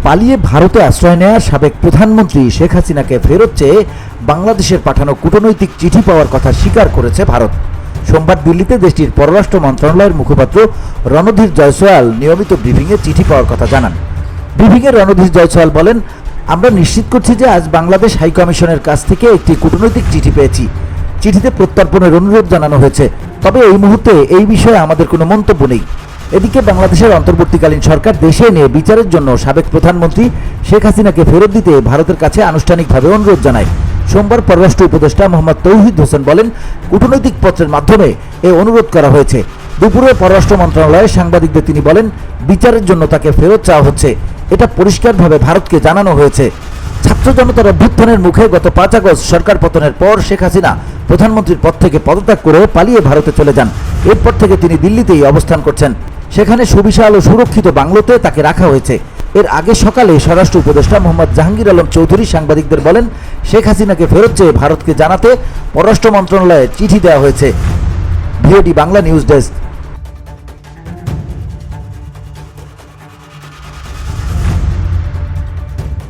পালিয়ে ভারতে আশ্রয় নেয়া সাবেক প্রধানমন্ত্রী শেখ হাসিনাকে ফেরত চেয়ে বাংলাদেশের পাঠানো কূটনৈতিক চিঠি পাওয়ার কথা স্বীকার করেছে ভারত। সোমবার দিল্লিতে দেশটির পররাষ্ট্র মন্ত্রণালয়ের মুখপাত্র রণধীর জয়সওয়াল নিয়মিত ব্রিফিংয়ে চিঠি পাওয়ার কথা জানান। ব্রিফিংয়ে রণধীর জয়সওয়াল বলেন, আমরা নিশ্চিত করছি যে আজ বাংলাদেশ হাইকমিশনের কাছ থেকে একটি কূটনৈতিক চিঠি পেয়েছি। চিঠিতে প্রত্যর্পণের অনুরোধ জানানো হয়েছে, তবে এই মুহূর্তে এই বিষয়ে আমাদের কোনো মন্তব্য নেই। এদিকে বাংলাদেশের অন্তর্বর্তীকালীন সরকার দেশে এনে বিচারের জন্য সাবেক প্রধানমন্ত্রী শেখ হাসিনাকে ফেরত দিতে ভারতের কাছে আনুষ্ঠানিকভাবে অনুরোধ জানায়। সোমবার পররাষ্ট্র উপদেষ্টা মোহাম্মদ তৌহিদ হোসেন বলেন, কূটনৈতিক পত্রের মাধ্যমে এই অনুরোধ করা হয়েছে। দুপুরে পররাষ্ট্র মন্ত্রণালয়ে সাংবাদিকদের তিনি বলেন, বিচারের জন্য তাকে ফেরত চাওয়া হচ্ছে, এটা পরিষ্কারভাবে ভারতকে জানানো হয়েছে। ছাত্র জনতার অভ্যুত্থানের মুখে গত 5 আগস্ট সরকার পতনের পর শেখ হাসিনা প্রধানমন্ত্রীর পদ থেকে পদত্যাগ করে পালিয়ে ভারতে চলে যান। এরপর থেকে তিনি দিল্লিতেই অবস্থান করছেন। সেখানে সুবিশাল ও সুরক্ষিত বাংলোতে তাকে রাখা হয়েছে। এর আগে সকালে স্বরাষ্ট্র উপদেষ্টা মোহাম্মদ জাহাঙ্গীর আলম চৌধুরী সাংবাদিকদের বলেন, শেখ হাসিনাকে ফেরত চেয়ে ভারতকে জানাতে পররাষ্ট্র মন্ত্রণালয়ে চিঠি দেওয়া হয়েছে। VOD Bangla news desk.